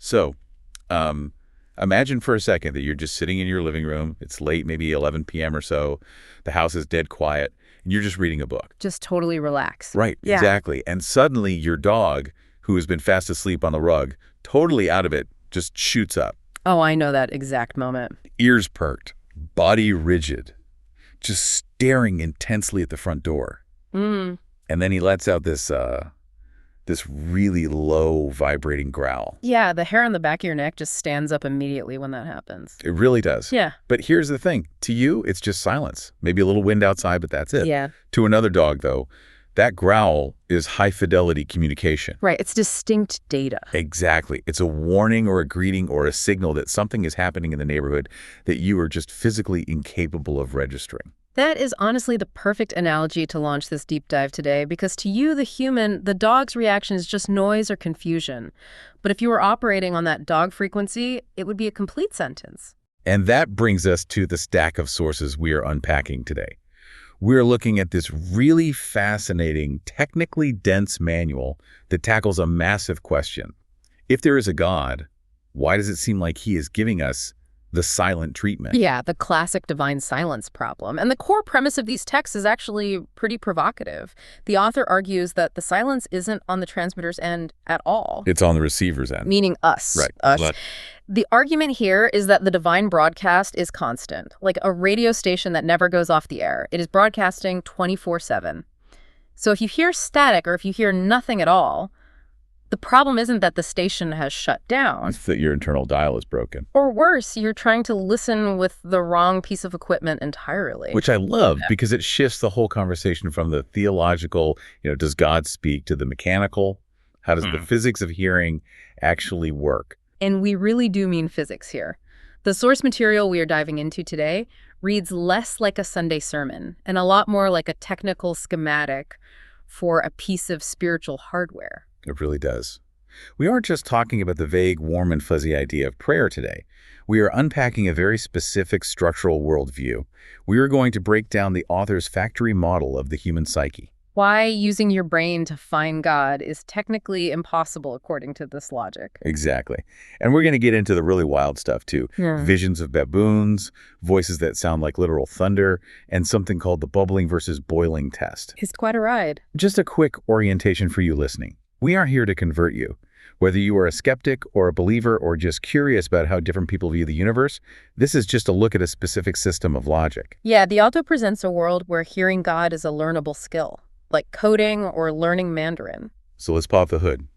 So, imagine for a second that you're just sitting in your living room. It's late, maybe 11 p.m. or so. The house is dead quiet, and you're just reading a book. Just totally relax. Right, Yeah. exactly. And suddenly your dog, who has been fast asleep on the rug, totally out of it, just shoots up. Oh, I know that exact moment. Ears perked, body rigid, just staring intensely at the front door. Mm. And then he lets out this really low vibrating growl. Yeah, the hair on the back of your neck just stands up immediately when that happens. It really does. Yeah. But here's the thing. To you, it's just silence. Maybe a little wind outside, but that's it. Yeah. To another dog, though, that growl is high-fidelity communication. Right. It's distinct data. Exactly. It's a warning or a greeting or a signal that something is happening in the neighborhood that you are just physically incapable of registering. That is honestly the perfect analogy to launch this deep dive today, because to you, the human, the dog's reaction is just noise or confusion. But if you were operating on that dog frequency, it would be a complete sentence. And that brings us to the stack of sources we are unpacking today. We're looking at this really fascinating, technically dense manual that tackles a massive question. If there is a God, why does it seem like he is giving us the silent treatment? Yeah, the classic divine silence problem. And the core premise of these texts is actually pretty provocative. The author argues that the silence isn't on the transmitter's end at all. It's on the receiver's end. Meaning us. Right. Us. The argument here is that the divine broadcast is constant, like a radio station that never goes off the air. It is broadcasting 24/7. So if you hear static or if you hear nothing at all, the problem isn't that the station has shut down. It's that your internal dial is broken. Or worse, you're trying to listen with the wrong piece of equipment entirely. Which I love because it shifts the whole conversation from the theological, does God speak, to the mechanical? How does the physics of hearing actually work? And we really do mean physics here. The source material we are diving into today reads less like a Sunday sermon and a lot more like a technical schematic for a piece of spiritual hardware. It really does. We aren't just talking about the vague, warm, and fuzzy idea of prayer today. We are unpacking a very specific structural worldview. We are going to break down the author's factory model of the human psyche. Why using your brain to find God is technically impossible according to this logic. Exactly. And we're going to get into the really wild stuff, too. Yeah. Visions of baboons, voices that sound like literal thunder, and something called the bubbling versus boiling test. It's quite a ride. Just a quick orientation for you listening. We aren't here to convert you. Whether you are a skeptic or a believer or just curious about how different people view the universe, this is just a look at a specific system of logic. Yeah, the author presents a world where hearing God is a learnable skill, like coding or learning Mandarin. So let's pop the hood.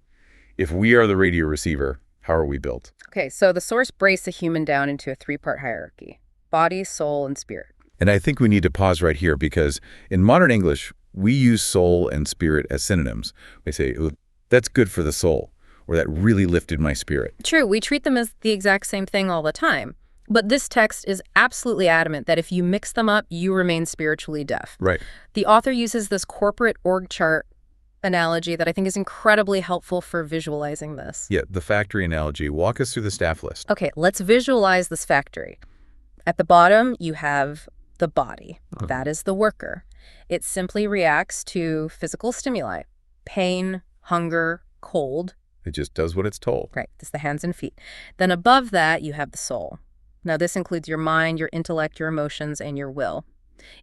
If we are the radio receiver, how are we built? Okay, so the source breaks the human down into a three-part hierarchy: body, soul, and spirit. And I think we need to pause right here because in modern English, we use soul and spirit as synonyms. We say, "Ooh, that's good for the soul," or "that really lifted my spirit." True, we treat them as the exact same thing all the time. But this text is absolutely adamant that if you mix them up, you remain spiritually deaf. Right. The author uses this corporate org chart analogy that I think is incredibly helpful for visualizing this. Yeah, the factory analogy. Walk us through the staff list. Okay, let's visualize this factory. At the bottom, you have the body. That is the worker. It simply reacts to physical stimuli: pain, hunger, cold. It just does what it's told. Right, it's the hands and feet. Then above that, you have the soul. Now, this includes your mind, your intellect, your emotions, and your will.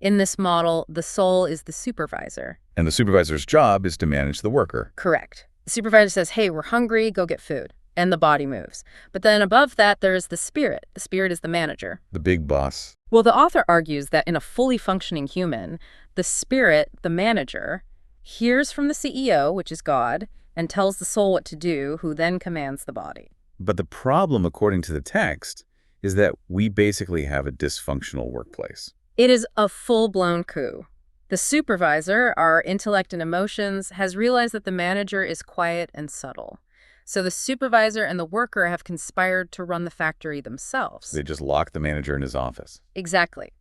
In this model, the soul is the supervisor. And the supervisor's job is to manage the worker. Correct. The supervisor says, hey, we're hungry, go get food. And the body moves. But then above that, there is the spirit. The spirit is the manager. The big boss. Well, the author argues that in a fully functioning human, the spirit, the manager, hears from the CEO, which is God, and tells the soul what to do, who then commands the body. But the problem, according to the text, is that we basically have a dysfunctional workplace. It is a full-blown coup. The supervisor, our intellect and emotions, has realized that the manager is quiet and subtle. So the supervisor and the worker have conspired to run the factory themselves. They just lock the manager in his office. Exactly.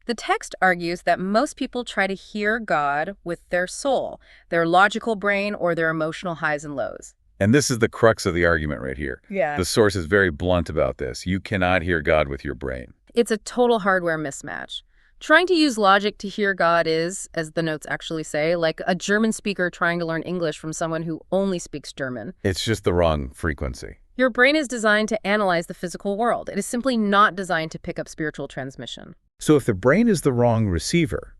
The text argues that most people try to hear God with their soul, their logical brain, or their emotional highs and lows. And this is the crux of the argument right here. Yeah. The source is very blunt about this. You cannot hear God with your brain. It's a total hardware mismatch. Trying to use logic to hear God is, as the notes actually say, like a German speaker trying to learn English from someone who only speaks German. It's just the wrong frequency. Your brain is designed to analyze the physical world. It is simply not designed to pick up spiritual transmission. So if the brain is the wrong receiver,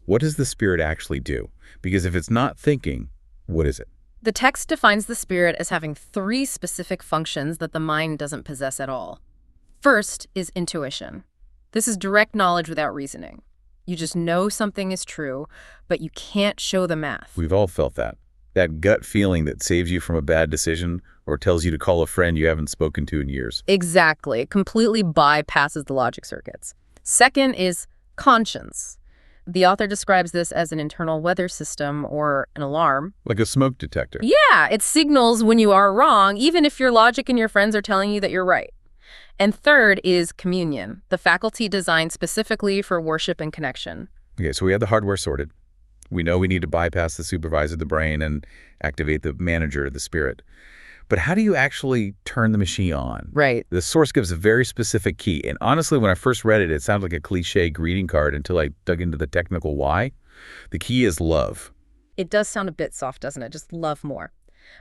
what does the spirit actually do? Because if it's not thinking, what is it? The text defines the spirit as having 3 specific functions that the mind doesn't possess at all. First is intuition. This is direct knowledge without reasoning. You just know something is true, but you can't show the math. We've all felt that. That gut feeling that saves you from a bad decision or tells you to call a friend you haven't spoken to in years. Exactly. It completely bypasses the logic circuits. Second is conscience. The author describes this as an internal weather system or an alarm. Like a smoke detector. Yeah, it signals when you are wrong, even if your logic and your friends are telling you that you're right. And third is communion, the faculty designed specifically for worship and connection. Okay, so we have the hardware sorted. We know we need to bypass the supervisor, the brain, and activate the manager, the spirit. But how do you actually turn the machine on? Right. The source gives a very specific key. And honestly, when I first read it, it sounded like a cliche greeting card until I dug into the technical why. The key is love. It does sound a bit soft, doesn't it? Just love more.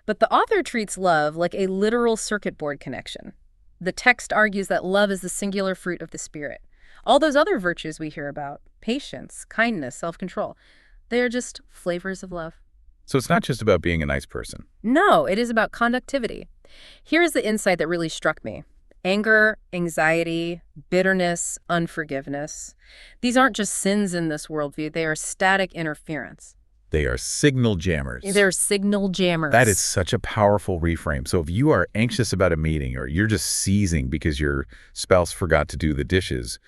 But the author treats love like a literal circuit board connection. The text argues that love is the singular fruit of the spirit. All those other virtues we hear about, patience, kindness, self-control, they are just flavors of love. So it's not just about being a nice person. No, it is about conductivity. Here's the insight that really struck me. Anger, anxiety, bitterness, unforgiveness. These aren't just sins in this worldview. They are static interference. They are signal jammers. They're signal jammers. That is such a powerful reframe. So if you are anxious about a meeting or you're just seizing because your spouse forgot to do the dishes,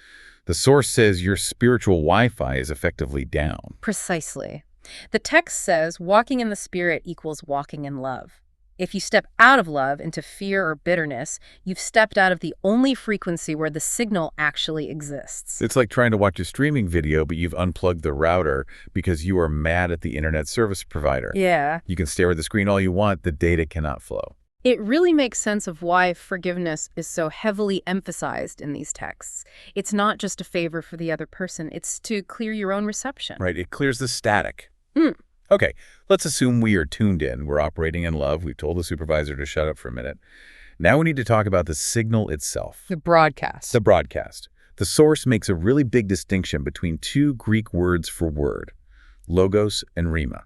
the source says your spiritual Wi-Fi is effectively down. Precisely. The text says walking in the spirit equals walking in love. If you step out of love into fear or bitterness, you've stepped out of the only frequency where the signal actually exists. It's like trying to watch a streaming video, but you've unplugged the router because you are mad at the internet service provider. Yeah. You can stare at the screen all you want, the data cannot flow. It really makes sense of why forgiveness is so heavily emphasized in these texts. It's not just a favor for the other person, it's to clear your own reception. Right, it clears the static. Mm. Okay, let's assume we are tuned in. We're operating in love. We've told the supervisor to shut up for a minute. Now we need to talk about the signal itself. The broadcast. The broadcast. The source makes a really big distinction between 2 Greek words for word, logos and rhema.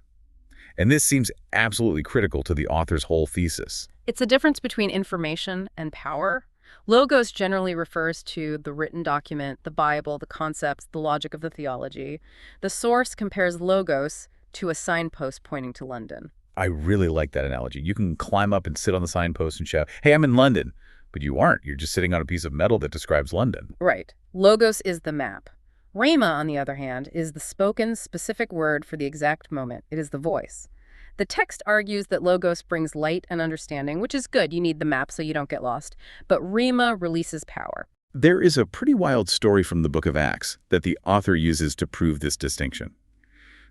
And this seems absolutely critical to the author's whole thesis. It's a difference between information and power. Logos generally refers to the written document, the Bible, the concepts, the logic of the theology. The source compares logos to a signpost pointing to London. I really like that analogy. You can climb up and sit on the signpost and shout, "Hey, I'm in London." But you aren't. You're just sitting on a piece of metal that describes London. Right. Logos is the map. Rhema, on the other hand, is the spoken, specific word for the exact moment. It is the voice. The text argues that logos brings light and understanding, which is good. You need the map so you don't get lost. But rhema releases power. There is a pretty wild story from the book of Acts that the author uses to prove this distinction.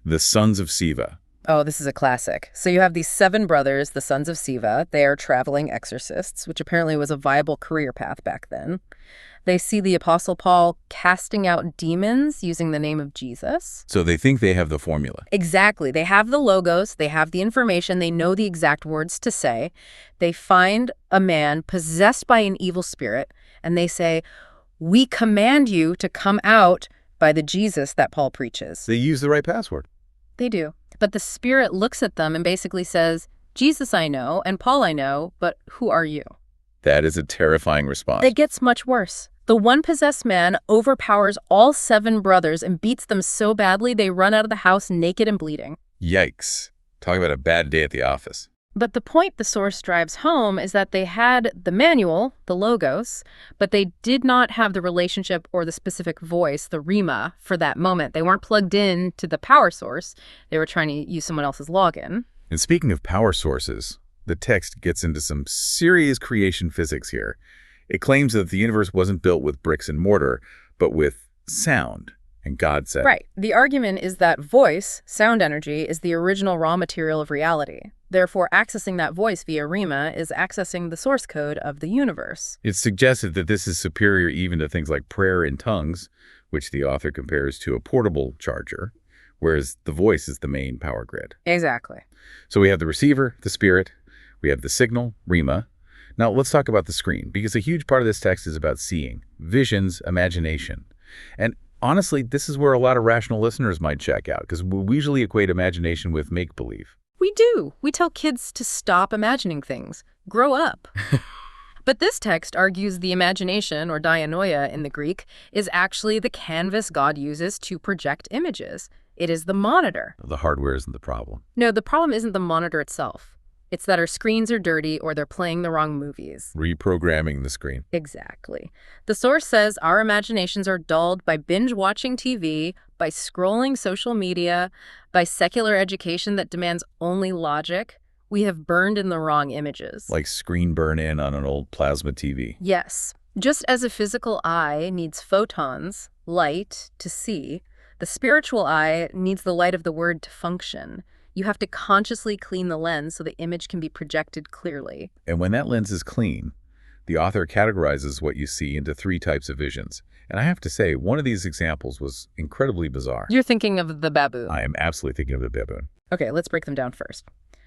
The sons of Sceva. Oh, this is a classic. So you have these 7 brothers, the sons of Sceva. They are traveling exorcists, which apparently was a viable career path back then. They see the Apostle Paul casting out demons using the name of Jesus. So they think they have the formula. Exactly. They have the logos. They have the information. They know the exact words to say. They find a man possessed by an evil spirit, and they say, "We command you to come out by the Jesus that Paul preaches." They use the right password. They do. But the spirit looks at them and basically says, "Jesus I know, and Paul I know, but who are you?" That is a terrifying response. It gets much worse. The one possessed man overpowers all 7 brothers and beats them so badly they run out of the house naked and bleeding. Yikes. Talk about a bad day at the office. But the point the source drives home is that they had the manual, the logos, but they did not have the relationship or the specific voice, the rhema, for that moment. They weren't plugged in to the power source. They were trying to use someone else's login. And speaking of power sources, the text gets into some serious creation physics here. It claims that the universe wasn't built with bricks and mortar, but with sound. And God said... Right. The argument is that voice, sound energy, is the original raw material of reality. Therefore, accessing that voice via rhema is accessing the source code of the universe. It's suggested that this is superior even to things like prayer in tongues, which the author compares to a portable charger, whereas the voice is the main power grid. Exactly. So we have the receiver, the spirit, we have the signal, rhema. Now, let's talk about the screen, because a huge part of this text is about seeing, visions, imagination. And honestly, this is where a lot of rational listeners might check out, because we usually equate imagination with make-believe. We do. We tell kids to stop imagining things. Grow up. But this text argues the imagination, or dianoia in the Greek, is actually the canvas God uses to project images. It is the monitor. The hardware isn't the problem. No, the problem isn't the monitor itself. It's that our screens are dirty or they're playing the wrong movies. Reprogramming the screen. Exactly. The source says our imaginations are dulled by binge-watching TV, by scrolling social media, by secular education that demands only logic. We have burned in the wrong images. Like screen burn-in on an old plasma TV. Yes. Just as a physical eye needs photons, light, to see, the spiritual eye needs the light of the Word to function. You have to consciously clean the lens so the image can be projected clearly. And when that lens is clean, the author categorizes what you see into 3 types of visions. And I have to say, one of these examples was incredibly bizarre. You're thinking of the baboon. I am absolutely thinking of the baboon. Okay, let's break them down first.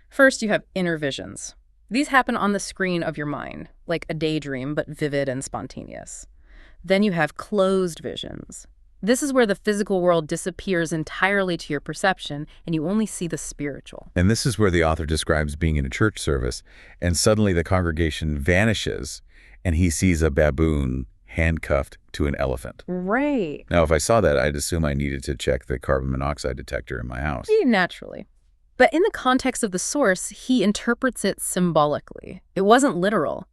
First, you have inner visions. These happen on the screen of your mind, like a daydream, but vivid and spontaneous. Then you have closed visions. This is where the physical world disappears entirely to your perception, and you only see the spiritual. And this is where the author describes being in a church service, and suddenly the congregation vanishes, and he sees a baboon handcuffed to an elephant. Right. Now, if I saw that, I'd assume I needed to check the carbon monoxide detector in my house. Naturally. But in the context of the source, he interprets it symbolically. It wasn't literal.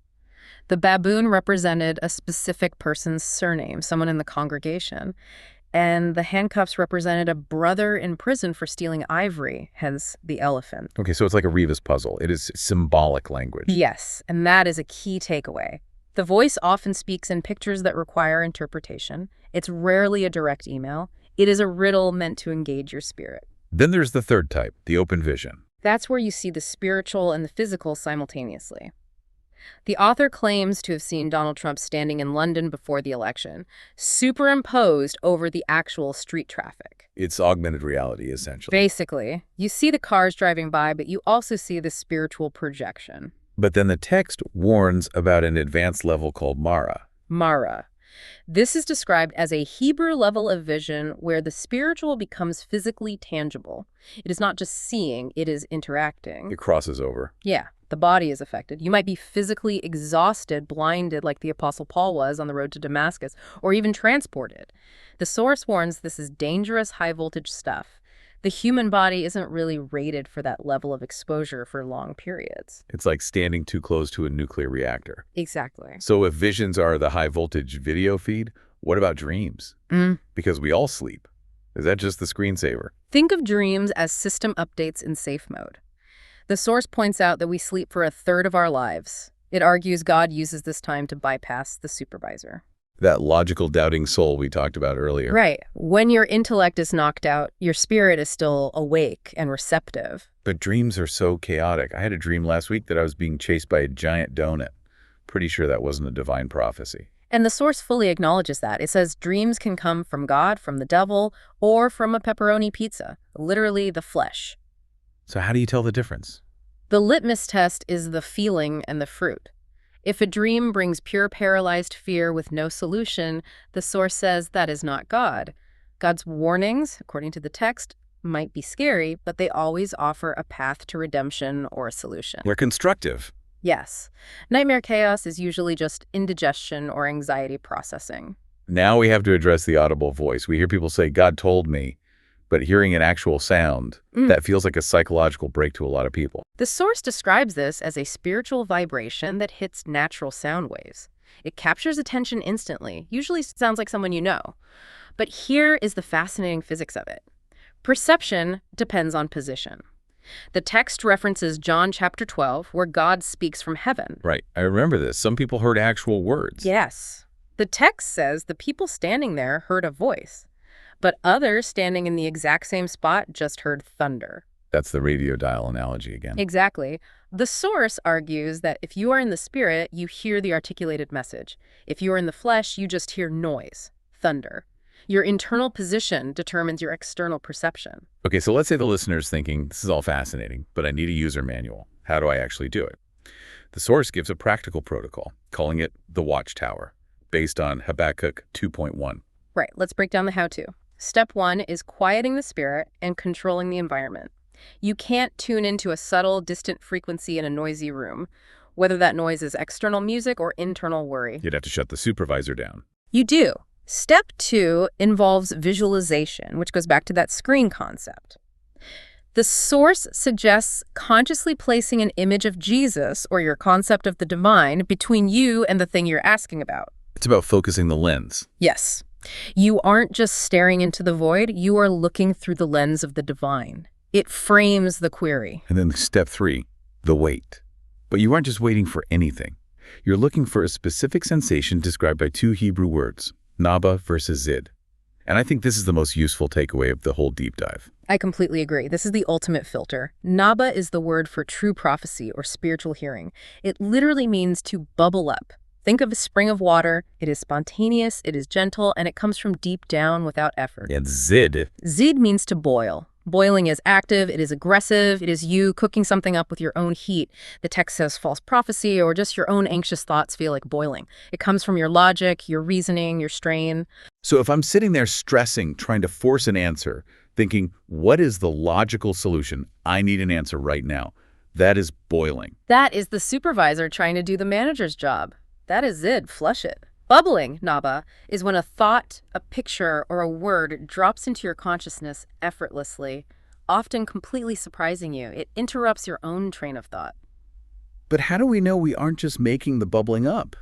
The baboon represented a specific person's surname, someone in the congregation, and the handcuffs represented a brother in prison for stealing ivory, hence the elephant. Okay, so it's like a Rebus puzzle. It is symbolic language. Yes, and that is a key takeaway. The voice often speaks in pictures that require interpretation. It's rarely a direct email. It is a riddle meant to engage your spirit. Then there's the third type, the open vision. That's where you see the spiritual and the physical simultaneously. The author claims to have seen Donald Trump standing in London before the election, superimposed over the actual street traffic. It's augmented reality, essentially. Basically, you see the cars driving by, but you also see the spiritual projection. But then the text warns about an advanced level called Mara. Mara. This is described as a Hebrew level of vision where the spiritual becomes physically tangible. It is not just seeing, it is interacting. It crosses over. Yeah, the body is affected. You might be physically exhausted, blinded like the Apostle Paul was on the road to Damascus, or even transported. The source warns this is dangerous high-voltage stuff. The human body isn't really rated for that level of exposure for long periods. It's like standing too close to a nuclear reactor. Exactly. So if visions are the high-voltage video feed, what about dreams? Because we all sleep. Is that just the screensaver? Think of dreams as system updates in safe mode. The source points out that we sleep for a third of our lives. It argues God uses this time to bypass the supervisor. That logical doubting soul we talked about earlier. Right. When your intellect is knocked out, your spirit is still awake and receptive. But dreams are so chaotic. I had a dream last week that I was being chased by a giant donut. Pretty sure that wasn't a divine prophecy. And the source fully acknowledges that. It says dreams can come from God, from the devil, or from a pepperoni pizza, literally the flesh. So how do you tell the difference? The litmus test is the feeling and the fruit. If a dream brings pure paralyzed fear with no solution, the source says that is not God. God's warnings, according to the text, might be scary, but they always offer a path to redemption or a solution. They're constructive. Yes. Nightmare chaos is usually just indigestion or anxiety processing. Now we have to address the audible voice. We hear people say, God told me, but hearing an actual sound, that feels like a psychological break to a lot of people. The source describes this as a spiritual vibration that hits natural sound waves. It captures attention instantly, usually sounds like someone you know. But here is the fascinating physics of it. Perception depends on position. The text references John chapter 12, where God speaks from heaven. Right. I remember this. Some people heard actual words. Yes. The text says the people standing there heard a voice, but others standing in the exact same spot just heard thunder. That's the radio dial analogy again. Exactly. The source argues that if you are in the spirit, you hear the articulated message. If you are in the flesh, you just hear noise, thunder. Your internal position determines your external perception. Okay, so let's say the listener's thinking, this is all fascinating, but I need a user manual. How do I actually do it? The source gives a practical protocol, calling it the Watchtower, based on Habakkuk 2.1. Right, let's break down the how-to. Step 1 is quieting the spirit and controlling the environment. You can't tune into a subtle, distant frequency in a noisy room, whether that noise is external music or internal worry. You'd have to shut the supervisor down. You do. Step 2 involves visualization, which goes back to that screen concept. The source suggests consciously placing an image of Jesus, or your concept of the divine, between you and the thing you're asking about. It's about focusing the lens. Yes. You aren't just staring into the void, you are looking through the lens of the divine. It frames the query. And then step 3, the wait. But you aren't just waiting for anything. You're looking for a specific sensation described by 2 Hebrew words, Naba versus Zid. And I think this is the most useful takeaway of the whole deep dive. I completely agree. This is the ultimate filter. Naba is the word for true prophecy or spiritual hearing. It literally means to bubble up. Think of a spring of water. It is spontaneous, it is gentle, and it comes from deep down without effort. And Zid. Zid means to boil. Boiling is active, it is aggressive, it is you cooking something up with your own heat. The text says false prophecy, or just your own anxious thoughts feel like boiling. It comes from your logic, your reasoning, your strain. So if I'm sitting there stressing, trying to force an answer, thinking, what is the logical solution? I need an answer right now. That is boiling. That is the supervisor trying to do the manager's job. That is Zid, flush it. Bubbling, Naba, is when a thought, a picture, or a word drops into your consciousness effortlessly, often completely surprising you. It interrupts your own train of thought. But how do we know we aren't just making the bubbling up?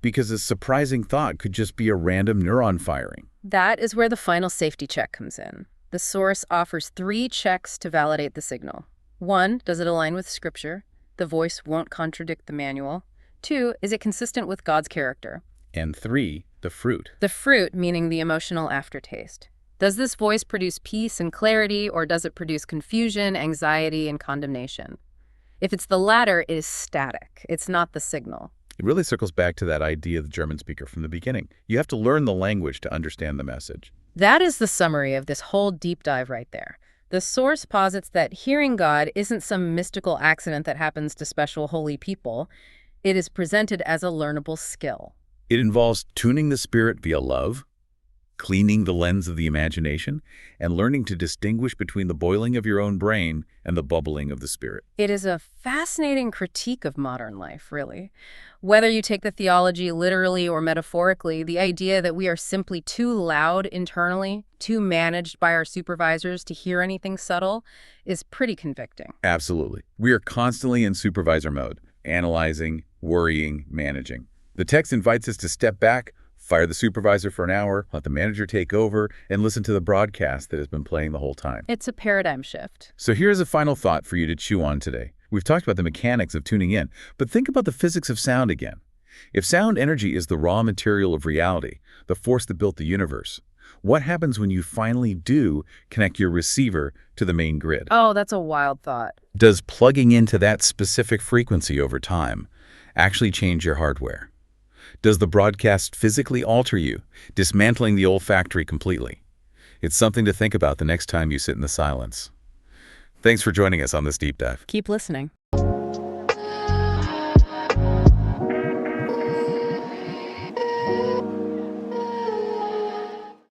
Because a surprising thought could just be a random neuron firing. That is where the final safety check comes in. The source offers 3 checks to validate the signal. 1, does it align with Scripture? The voice won't contradict the manual. 2, is it consistent with God's character? And 3, the fruit. The fruit, meaning the emotional aftertaste. Does this voice produce peace and clarity, or does it produce confusion, anxiety, and condemnation? If it's the latter, it is static. It's not the signal. It really circles back to that idea of the German speaker from the beginning. You have to learn the language to understand the message. That is the summary of this whole deep dive right there. The source posits that hearing God isn't some mystical accident that happens to special holy people. It is presented as a learnable skill. It involves tuning the spirit via love, cleaning the lens of the imagination, and learning to distinguish between the boiling of your own brain and the bubbling of the spirit. It is a fascinating critique of modern life, really. Whether you take the theology literally or metaphorically, the idea that we are simply too loud internally, too managed by our supervisors to hear anything subtle, is pretty convicting. Absolutely. We are constantly in supervisor mode, analyzing, worrying, managing. The text invites us to step back, fire the supervisor for an hour, let the manager take over, and listen to the broadcast that has been playing the whole time. It's a paradigm shift. So here's a final thought for you to chew on today. We've talked about the mechanics of tuning in, but think about the physics of sound again. If sound energy is the raw material of reality, the force that built the universe, what happens when you finally do connect your receiver to the main grid? Oh, that's a wild thought. Does plugging into that specific frequency over time actually change your hardware? Does the broadcast physically alter you, dismantling the olfactory completely? It's something to think about the next time you sit in the silence. Thanks for joining us on this deep dive. Keep listening.